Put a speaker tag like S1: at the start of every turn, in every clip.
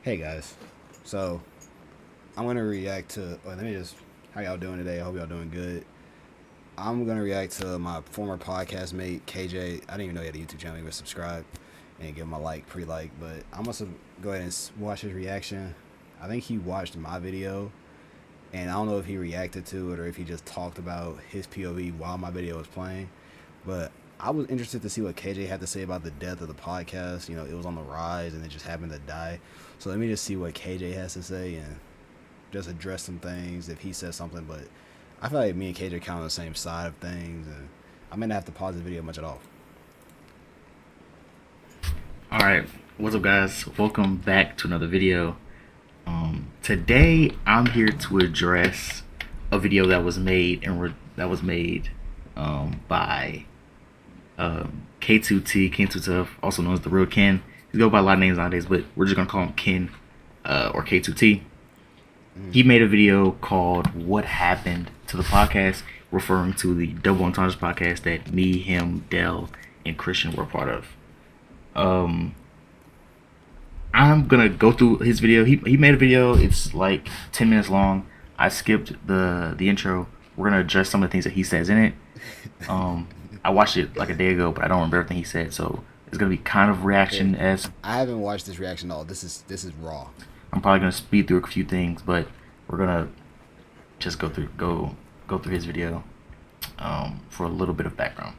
S1: Hey guys, so I'm gonna react to. How y'all doing today? I hope y'all doing good. I'm gonna react to my former podcast mate KJ. I didn't even know he had a YouTube channel. He was subscribed and give him a pre-like. But I'm gonna go ahead and watch his reaction. I think he watched my video, and I don't know if he reacted to it or if he just talked about his POV while my video was playing. But I was interested to see what KJ had to say about the death of the podcast. You know, it was on the rise and it just happened to die. So let me just see what KJ has to say and just address some things if he says something. But I feel like me and KJ are kind of on the same side of things, and I may not have to pause the video much at all.
S2: Alright, what's up guys? Welcome back to another video. Today I'm here to address a video that was made by K2T, Ken Too Tough, also known as the real Ken. He's go by a lot of names nowadays, but we're just gonna call him Ken or K2T. He made a video called "What Happened to the Podcast," referring to the Double Entendres podcast that me, him, Dell, and Christian were a part of. I'm gonna go through his video. He made a video. It's like 10 minutes long. I skipped the intro. We're gonna address some of the things that he says in it. I watched it like a day ago, but I don't remember everything he said. So it's gonna be kind of reaction as.
S1: I haven't watched this reaction at all. This is raw.
S2: I'm probably gonna speed through a few things, but we're gonna just go through his video for a little bit of background.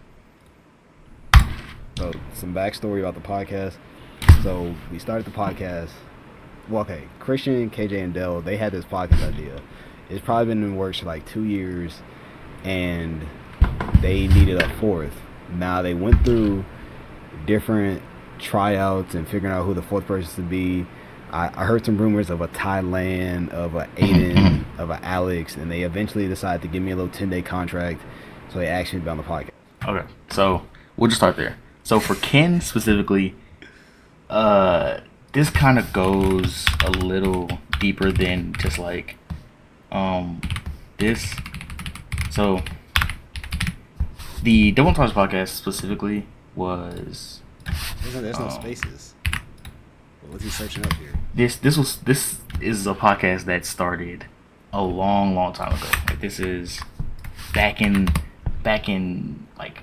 S1: So some backstory about the podcast. So we started the podcast. Well, okay, Christian, KJ, and Dell, they had this podcast idea. It's probably been in the works for like 2 years, and they needed a fourth. Now they went through different tryouts and figuring out who the fourth person to be. I heard some rumors of a Thailand, of a Aiden, of a Alex, and they eventually decided to give me a little 10-day contract, so they asked me to be on the podcast.
S2: Okay, so we'll just start there. So for Ken specifically, this kind of goes a little deeper than just like this. So the Double Entendres podcast specifically was
S1: There's no spaces. What's he searching up here?
S2: This is a podcast that started a long time ago. Like this is back in like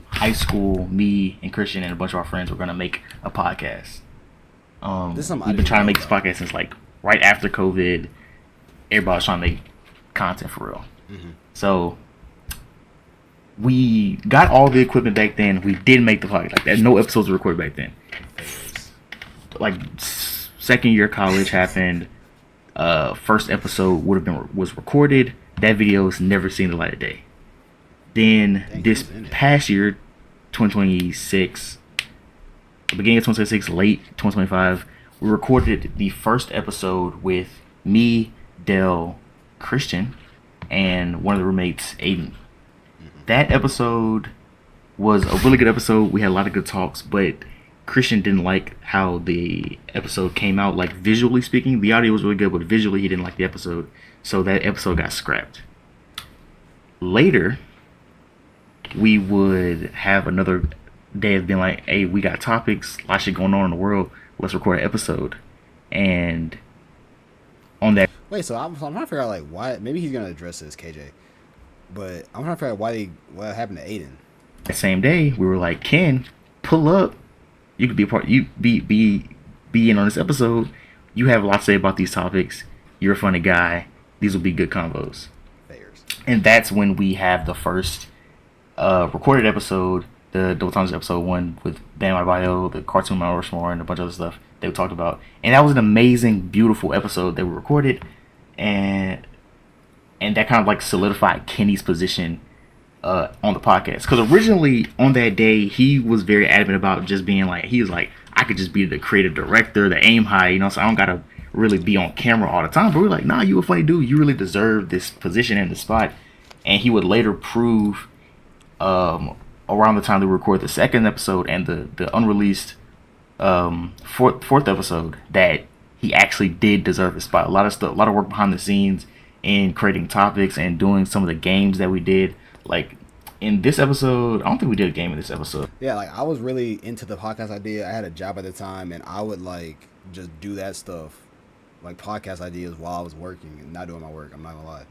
S2: high school. Me and Christian and a bunch of our friends were gonna make a podcast. We've been trying to make this podcast since like right after COVID. Everybody was trying to make content for real. Mm-hmm. So we got all the equipment back then. We didn't make the podcast. Like that, no episodes were recorded back then. Like second year college happened. First episode was recorded. That video has never seen the light of day. Then this past year, 2026, beginning of 2026, late 2025, we recorded the first episode with me, Dell, Christian, and one of the roommates, Aiden. That episode was a really good episode. We had a lot of good talks, but Christian didn't like how the episode came out, like visually speaking. The audio was really good, but visually he didn't like the episode, so that episode got scrapped. Later, we would have another day of being like, hey, we got topics, a lot of shit going on in the world, let's record an episode. And on that...
S1: Wait, so I'm trying to figure out like why, maybe he's going to address this, KJ, but I'm trying to figure out what happened to Aiden.
S2: That same day, we were like, Ken, pull up. You could be a part. You be in on this episode. You have a lot to say about these topics. You're a funny guy. These will be good combos.
S1: Fairs. And
S2: that's when we have the first recorded episode, the Double Entendres episode 1 with Bam Adebayo, the cartoon Mount Rushmore, and a bunch of other stuff that we talked about. And that was an amazing, beautiful episode that we recorded, and that kind of like solidified Kenny's position on the podcast, because originally on that day he was very adamant about just being like, he was like, I could just be the creative director, the aim high, you know, so I don't gotta really be on camera all the time. But we're like, nah, you a funny dude, you really deserve this position and the spot. And he would later prove around the time that we record the second episode and the unreleased fourth episode that he actually did deserve his spot. A lot of work behind the scenes in creating topics and doing some of the games that we did. Like in this episode, I don't think we did a game in this episode.
S1: Yeah, like I was really into the podcast idea. I had a job at the time, and I would like just do that stuff, like podcast ideas while I was working and not doing my work. I'm not gonna lie,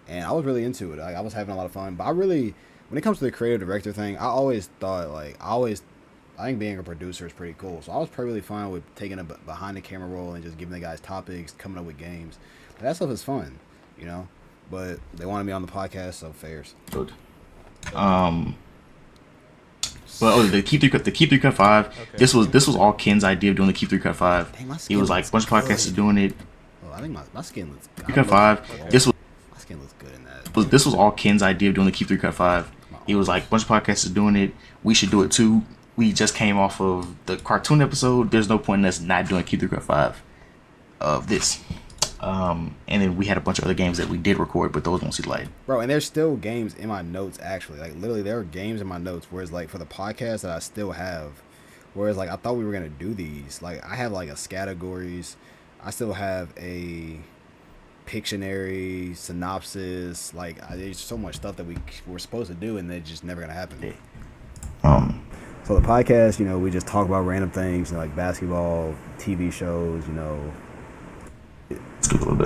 S1: and I was really into it. Like, I was having a lot of fun. But I really, when it comes to the creative director thing, I always thought I think being a producer is pretty cool. So I was pretty really fine with taking a behind the camera role and just giving the guys topics, coming up with games. That stuff is fun, you know. But they wanted me on the podcast, so fairs.
S2: Good. Well, the Keep 3 Cut 5. Okay. This was all Ken's idea of doing the Keep 3 Cut 5. Dang, he was like, a bunch of podcasters doing it.
S1: Oh, I think my skin looks good.
S2: 3 Cut 5. Okay.
S1: My skin looks good in that.
S2: This was all Ken's idea of doing the Keep 3 Cut 5. He was like, a bunch of podcasters doing it. We should do it too. We just came off of the cartoon episode. There's no point in us not doing Keep 3 Cut 5 of this. And then we had a bunch of other games that we did record, but those won't see the light.
S1: Bro, and there's still games in my notes, actually. Like, literally, there are games in my notes, whereas, like, for the podcast that I still have, whereas, like, I thought we were going to do these. Like, I have, like, a categories. I still have a Pictionary, synopsis. Like, there's so much stuff that we were supposed to do, and it's just never going to happen.
S2: Yeah.
S1: So the podcast, you know, we just talk about random things, you know, like basketball, TV shows, you know.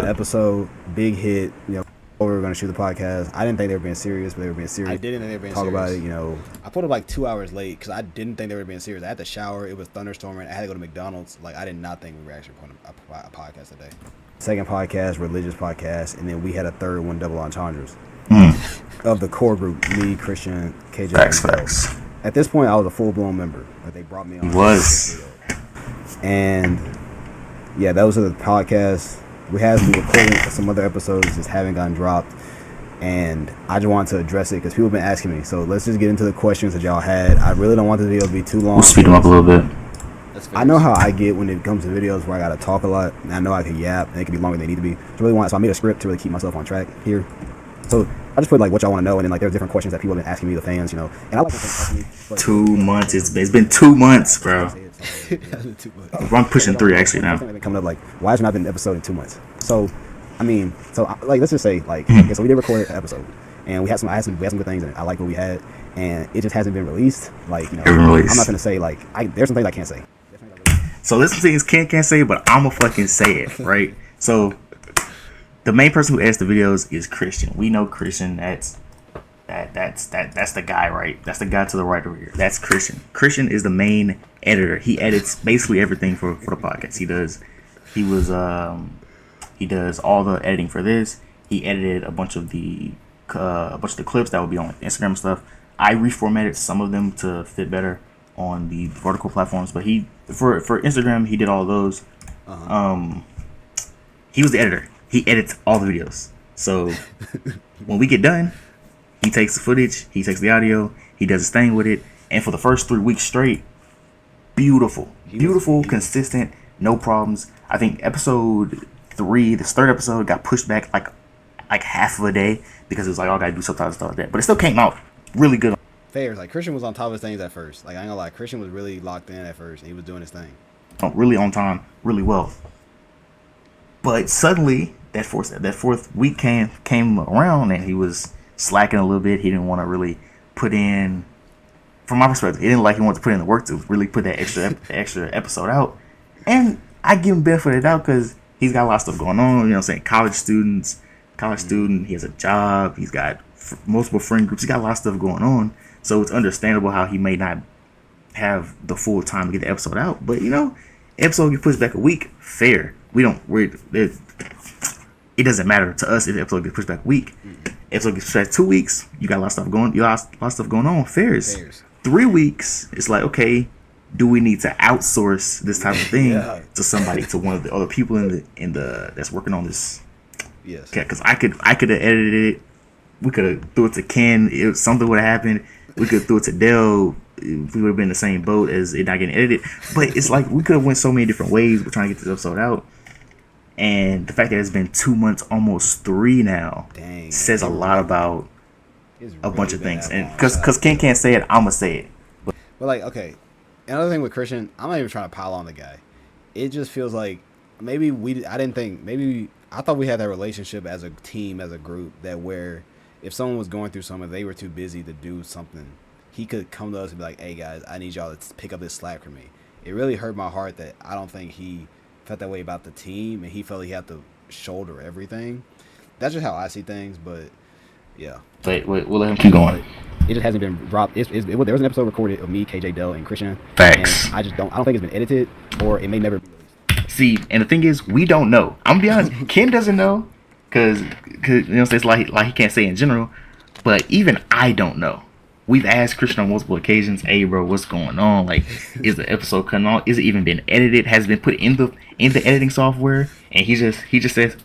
S1: Episode, big hit, you know, we were going to shoot the podcast. I didn't think they were being serious, but they were being serious.
S2: I didn't think they were being
S1: serious.
S2: Talk
S1: about it, you know. I put up like 2 hours late because I didn't think they were being serious. I had to shower. It was thunderstorming. I had to go to McDonald's. Like, I did not think we were actually putting a podcast today. Second podcast, religious podcast, and then we had a third one, double entendres. Of the core group, me, Christian, KJ.
S2: Facts.
S1: At this point, I was a full-blown member. Like, they brought me on.
S2: He was.
S1: And, yeah, those are the podcasts. We have been recording some other episodes, just haven't gotten dropped. And I just wanted to address it because people have been asking me. So let's just get into the questions that y'all had. I really don't want the video to be too long.
S2: We'll speed them up a little bit.
S1: I know how I get when it comes to videos where I got to talk a lot. And I know I can yap, and it can be longer than they need to be. So I made a script to really keep myself on track here. So I just put like what y'all want to know, and then like there's different questions that people have been asking me, the fans, you know. And I like to think
S2: 2 months. It's been 2 months, bro. I'm pushing 3 actually now.
S1: Coming up like, why has there not been an episode in 2 months? So, I mean, like let's just say like, okay, so we did record an episode, and we had some good things, and I like what we had, and it just hasn't been released. Like, you know, I'm not gonna say like there's some things I can't say.
S2: So there's some things Ken can't say, but I'ma fucking say it, right? So the main person who edits the videos is Christian. We know Christian. That's the guy, right? That's the guy to the right over here. That's Christian. Christian is the main editor. He edits basically everything for the podcast. He does all the editing for this. He edited a bunch of the clips that would be on Instagram and stuff. I reformatted some of them to fit better on the vertical platforms, but for Instagram he did all those. He was the editor. He edits all the videos. So when we get done, he takes the footage, he takes the audio, he does his thing with it, and for the first 3 weeks straight, beautiful, consistent, no problems. I think episode 3, this third episode, got pushed back like half of a day because it was like, oh, I gotta do subtitles and stuff like that. But it still came out really good.
S1: Fair, like Christian was on top of his things at first. Like, I ain't gonna lie, Christian was really locked in at first. And he was doing his thing.
S2: Really on time, really well. But suddenly that fourth week came around, and he was slacking a little bit. He didn't want to really put in, from my perspective, he wanted to put in the work to really put that extra episode out. And I give him benefit of the doubt because he's got a lot of stuff going on. You know what I'm saying? College student, he has a job, he's got multiple friend groups, he got a lot of stuff going on. So it's understandable how he may not have the full time to get the episode out. But, you know, episode gets pushed back a week, fair. It doesn't matter to us if the episode gets pushed back a week. Episode gets pushed back 2 weeks, you got a lot of stuff going on, fairs. 3 weeks, it's like, okay, do we need to outsource this type of thing to somebody, to one of the other people in the that's working on this?
S1: Yes.
S2: Okay, because I could have edited it. We could have threw it to Ken. If something would have happened, we could have threw it to Dell. We would have been in the same boat as it not getting edited. But it's like we could have went so many different ways. We're trying to get this episode out, and the fact that it's been 2 months, almost 3 now, says a lot about a bunch of things. And because Ken can't say it, I'm gonna say it.
S1: But like, okay, another thing with Christian, I'm not even trying to pile on the guy. It just feels like I thought we had that relationship as a team, as a group, that where if someone was going through something, they were too busy to do something, he could come to us and be like, "Hey guys, I need y'all to pick up this slack for me." It really hurt my heart that I don't think he felt that way about the team, and he felt he had to shoulder everything. That's just how I see things, but yeah.
S2: Wait, we'll let him keep going.
S1: It just hasn't been dropped. There was an episode recorded of me, KJ, Dell, and Christian.
S2: Facts.
S1: And I don't think it's been edited, or it may never be released.
S2: See, and the thing is, we don't know. I'm gonna be honest. Ken doesn't know, cause you know, it's like he can't say in general. But even I don't know. We've asked Christian on multiple occasions, "Hey, bro, what's going on? Like, is the episode coming on? Is it even been edited? Has it been put in the editing software?" And he just says,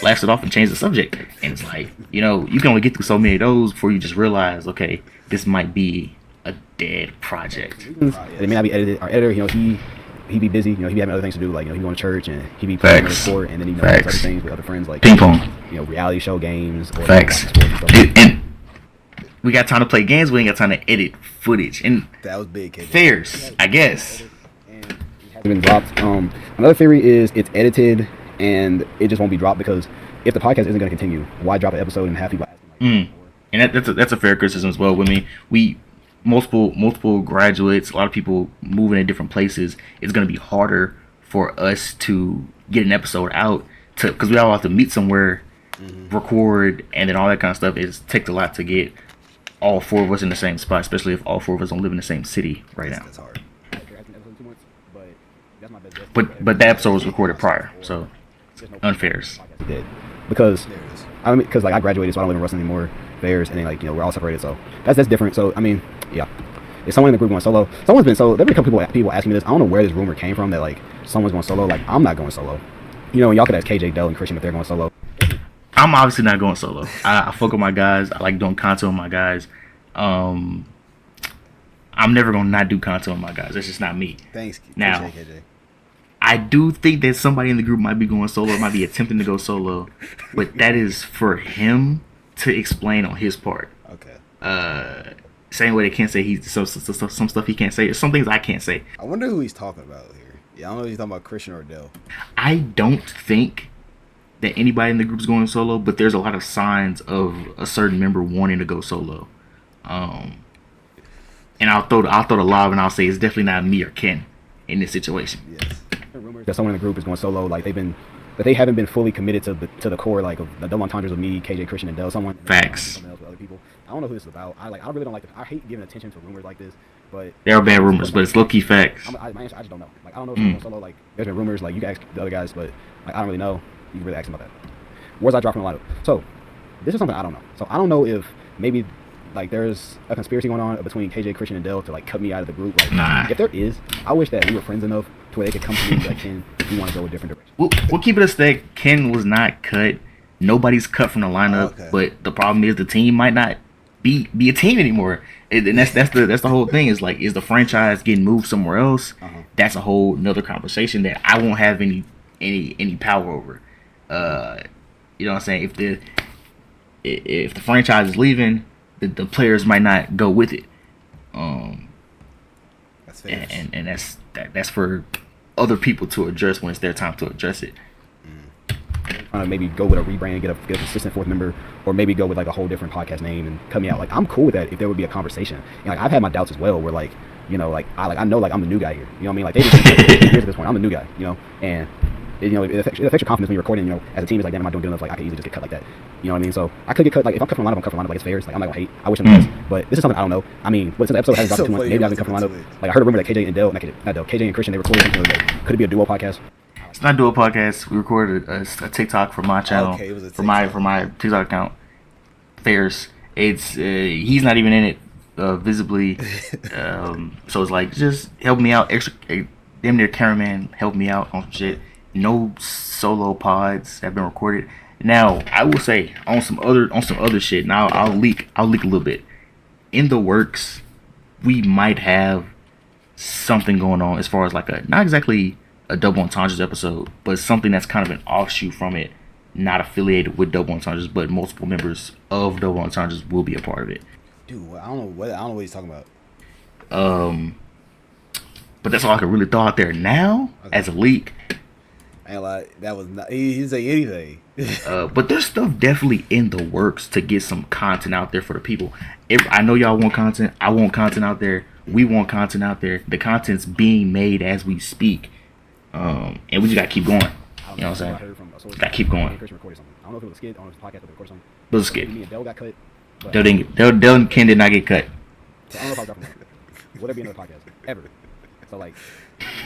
S2: laughs it off and changes the subject. And it's like, you know, you can only get through so many of those before you just realize, okay, this might be a dead project.
S1: It may not be edited. Our editor, you know, he be busy. You know, he be having other things to do, like, you know, he going to church and he be playing the sport, and then he does other things with other friends, like
S2: ping pong,
S1: you know, reality show games. Or
S2: Facts. And we got time to play games. We ain't got time to edit footage. And
S1: that was big.
S2: Fairs, I guess.
S1: And it hasn't been dropped. Another theory is it's edited and it just won't be dropped, because if the podcast isn't going to continue, why drop an episode and have people asking?
S2: And that's a fair criticism as well. I mean, we multiple graduates, a lot of people moving in different places. It's going to be harder for us to get an episode out because we all have to meet somewhere, record, and then all that kind of stuff. It takes a lot to get all four of us in the same spot, especially if all four of us don't live in the same city right now.
S1: That's hard.
S2: But that episode was recorded prior, so unfairs.
S1: Because like I graduated, so I don't live in Ruston anymore. Fairs, and then, like, you know, we're all separated, so that's different. So I mean, yeah. If someone in the group going solo, there've been a couple people asking me this. I don't know where this rumor came from that, like, someone's going solo. Like, I'm not going solo. You know, and y'all could ask KJ, Dell, and Christian if they're going solo.
S2: I'm obviously not going solo. I fuck with my guys. I like doing content with my guys. I'm never gonna not do content with my guys. That's just not me.
S1: Thanks.
S2: Now,
S1: KJ.
S2: I do think that somebody in the group might be going solo, might be attempting to go solo, but that is for him to explain on his part.
S1: Okay.
S2: Same way they can't say some stuff he can't say. Some things I can't say.
S1: I wonder who he's talking about here. Yeah, I don't know if he's talking about Christian or Dell.
S2: I don't think that anybody in the group is going solo, but there's a lot of signs of a certain member wanting to go solo. And I'll throw the lob and I'll say it's definitely not me or Ken in this situation.
S1: Yes. Rumors that someone in the group is going solo, like they haven't been fully committed to the core, like, of the double entendres of me, KJ, Christian, and Dell.
S2: Facts.
S1: Something else with other people. I don't know who this is about. I really don't like I hate giving attention to rumors like this, but
S2: there are bad rumors, but it's low key facts.
S1: I just don't know. Like, I don't know if it's going solo. Like, there's been rumors. Like, you can ask the other guys, but, like, I don't really know. You can really ask them about that. Words I drop from the lineup. So this is something I don't know. So I don't know if maybe, like, there's a conspiracy going on between KJ, Christian, and Dell to, like, cut me out of the group. Like,
S2: nah.
S1: If there is, I wish that we were friends enough to where they could come to me and be like, Ken, we want to go a different direction.
S2: We'll keep it a stack. Ken was not cut. Nobody's cut from the lineup.
S1: Okay.
S2: But the problem is the team might not be a team anymore. And that's the whole thing. Is like, is the franchise getting moved somewhere else? That's a whole another conversation that I won't have any power over. You know what I'm saying? If the franchise is leaving, the players might not go with it.
S1: That's fair.
S2: And that's for other people to address when it's their time to address it.
S1: Maybe go with a rebrand, get a consistent fourth member, or maybe go with, like, a whole different podcast name and cut me out. Like, I'm cool with that if there would be a conversation. And, like, I've had my doubts as well, where, like, you know, like, I know, like, I'm the new guy here. You know what I mean? Like, they've been years at this point. I'm the new guy, you know, and you know, it affects your confidence when you're recording. You know, as a team, it's like, damn, am I doing good enough? Like, I could easily just get cut like that. You know what I mean? So I could get cut. Like, if I'm cut from the lineup, I'm cut from the lineup. Like, it's fair. Like, I'm not gonna hate. I wish them the best. But this is something I don't know. I mean, since the episode hasn't dropped too much, maybe I've been cut from the lineup. Like, I heard a rumor that KJ and Dell, KJ and Christian, they recorded something. Like, could it be a duo podcast?
S2: It's not a duo podcast. We recorded a TikTok for my channel,
S1: Okay, it was a
S2: for my TikTok account. Fairs. It's he's not even in it visibly. So it's like, just help me out. Extra, damn near cameraman, help me out on some shit. No solo pods have been recorded. Now I will say on some other shit. Now I'll leak a little bit. In the works, we might have something going on as far as, like, not exactly a double entendres episode, but something that's kind of an offshoot from it, not affiliated with double entendres, but multiple members of double entendres will be a part of it.
S1: Dude, I don't know what he's talking about.
S2: But that's all I can really throw out there now as a leak.
S1: I ain't like that was not. He didn't say anything.
S2: But there's stuff definitely in the works to get some content out there for the people. I know y'all want content. I want content out there. We want content out there. The content's being made as we speak, and we just gotta keep going. You know what I'm saying? Gotta keep going.
S1: I don't know if it was a skit, I don't know if it was a podcast, but they recorded something.
S2: It was a skit.
S1: Me and Dell got cut.
S2: Dell and Ken did not get cut.
S1: So I don't know if I was dropping that. Will there be another podcast ever? So like,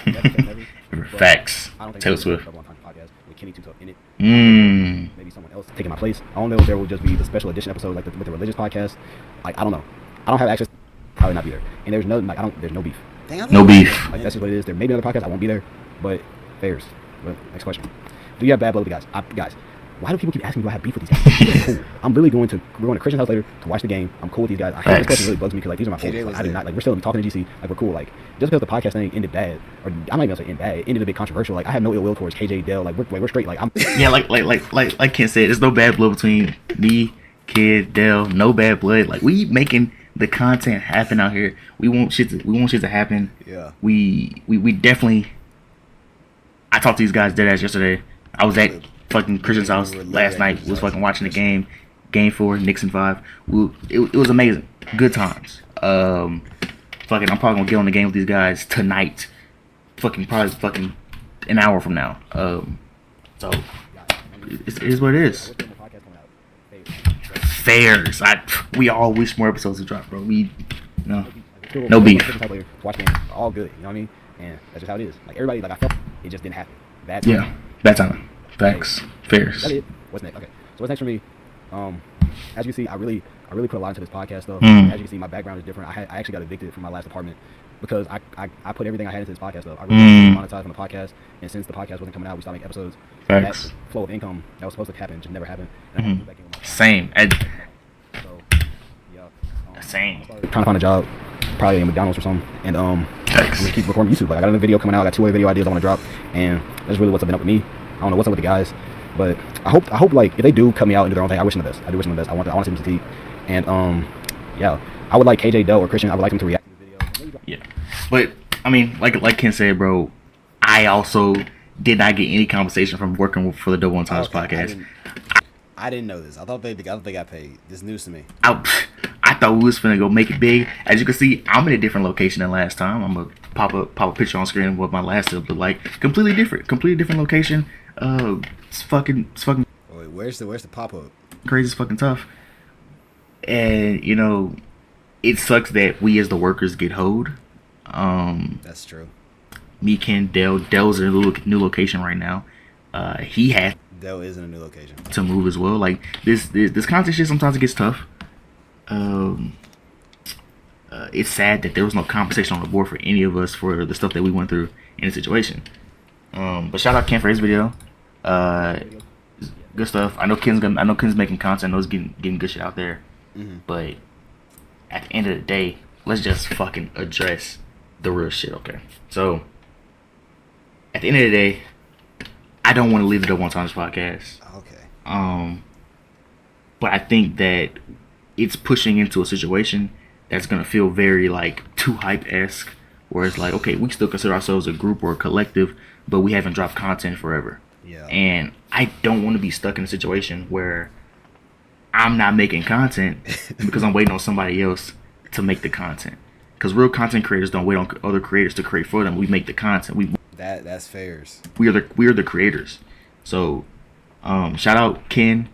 S1: never.
S2: Facts.
S1: I don't think
S2: Taylor
S1: there's
S2: Swift.
S1: a double entendre podcast with Kenny Tuto in it.
S2: Mm.
S1: Maybe someone else taking my place. I don't know if there will just be the special edition episode like with the religious podcast. Like I don't know. I don't have access. Probably not be there. And there's no like there's no beef.
S2: No beef.
S1: Like that's just what it is. There may be another podcast. I won't be there. But fairs. But next question. Do you have bad blood with the guys? Guys, why do people keep asking me do I have beef with these guys? Cool. I'm really going to Christian's house later to watch the game. I'm cool with these guys. I hate this question really bugs me because like these are my folks. Like, I did not like we're still talking to GC. Like we're cool. Like just because the podcast thing ended bad, or I'm not even gonna say end bad, it ended a bit controversial. Like I have no ill will towards KJ Dell. Like we're straight. Like I'm
S2: Yeah, like Ken said, there's no bad blood between me, Kid, Dell. No bad blood. Like we making the content happen out here. We want shit to happen.
S1: Yeah.
S2: We definitely. I talked to these guys dead ass yesterday. I was at fucking Christian's house last night. Was fucking watching the game. Game 4, Knicks in 5. It was amazing. Good times. Fucking, I'm probably gonna get on the game with these guys tonight. Probably an hour from now. So it is what it is. Fairs. We all wish more episodes to drop, bro. No beef.
S1: Watch games, all good. You know what I mean? And that's just how it is. Like everybody, like I felt it just didn't happen. Bad time.
S2: Yeah, bad time. Facts. Fairs.
S1: That's it. What's next? Okay. So what's next for me? As you can see, I really put a lot into this podcast stuff.
S2: Mm.
S1: As you can see, my background is different. I actually got evicted from my last apartment because I put everything I had into this podcast stuff. I really monetized on the podcast, and since the podcast wasn't coming out, we stopped making episodes.
S2: Facts.
S1: That flow of income that was supposed to happen just never happened. And I had to move back in with my
S2: Same.
S1: So, yeah.
S2: Same.
S1: Trying to find a job, probably in McDonald's or something, and I'm
S2: Facts.
S1: gonna keep recording YouTube. Like I got another video coming out. I got 2 other video ideas I want to drop, and that's really what's been up with me. I don't know what's up with the guys, but I hope like if they do cut me out and do their own thing, I wish them the best. I do wish them the best. I want to see them succeed, and yeah, I would like KJ Dell or Christian. I would like them to react to the video.
S2: Yeah, but I mean, like Ken said, bro, I also did not get any compensation from working for the Double Entendres podcast.
S1: I didn't know this. I thought they got paid. This is news to me.
S2: I thought we was finna go make it big. As you can see, I'm in a different location than last time. I'm gonna pop a picture on screen of what my last trip looked like. Completely different location. It's fucking
S1: Wait, where's the pop up?
S2: crazy. It's fucking tough. And you know, it sucks that we as the workers get hoed.
S1: That's true.
S2: Me, Ken, Dell's in a new location right now. He had
S1: Dell is in a new location
S2: to move as well. Like this content shit sometimes it gets tough. It's sad that there was no compensation on the board for any of us for the stuff that we went through in the situation. But shout out Ken for his video. Good stuff. I know Ken's making content. I know he's getting good shit out there.
S1: Mm-hmm.
S2: But at the end of the day, let's just fucking address the real shit. Okay. So at the end of the day, I don't want to leave the Double Entendres podcast.
S1: Okay.
S2: But I think that it's pushing into a situation that's gonna feel very like too hype-esque, where it's like, okay, we still consider ourselves a group or a collective, but we haven't dropped content forever.
S1: Yeah.
S2: And I don't want to be stuck in a situation where I'm not making content because I'm waiting on somebody else to make the content. Because real content creators don't wait on other creators to create for them. We make the content.
S1: That's fairs.
S2: We are the creators. So, shout out Ken,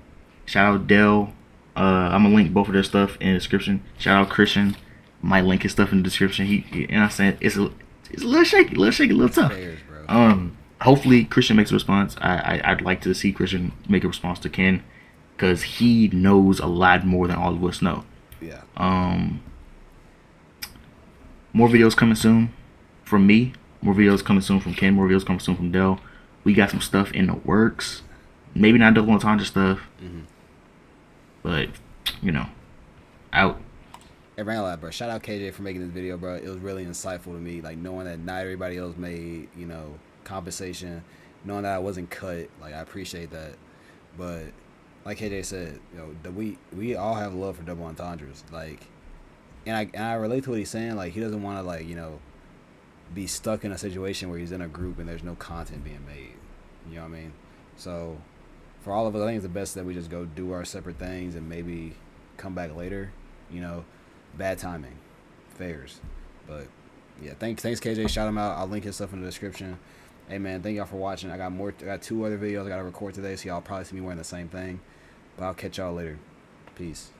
S2: shout out Dell. I'm gonna link both of their stuff in the description. Shout out Christian. Might link his stuff in the description. He and I said it's a little shaky, a little tough.
S1: Fairs, bro.
S2: Hopefully Christian makes a response. I'd like to see Christian make a response to Ken, because he knows a lot more than all of us know.
S1: Yeah.
S2: More videos coming soon from me. More videos coming soon from Ken. More videos coming soon from Dell. We got some stuff in the works. Maybe not Double Entendre stuff.
S1: Mm-hmm.
S2: But, you know, out.
S1: It ran a lot, bro. Shout out KJ for making this video, bro. It was really insightful to me, like knowing that not everybody else made, compensation, knowing that I wasn't cut. Like I appreciate that, but like KJ said, we all have love for Double Entendres, like, and I relate to what he's saying. Like he doesn't want to be stuck in a situation where he's in a group and there's no content being made. You know what I mean? So for all of us, I think it's the best that we just go do our separate things and maybe come back later. You know, bad timing, fairs, but yeah. Thanks KJ. Shout him out. I'll link his stuff in the description. Hey man, thank y'all for watching. I got 2 other videos I gotta record today, so y'all probably see me wearing the same thing. But I'll catch y'all later. Peace.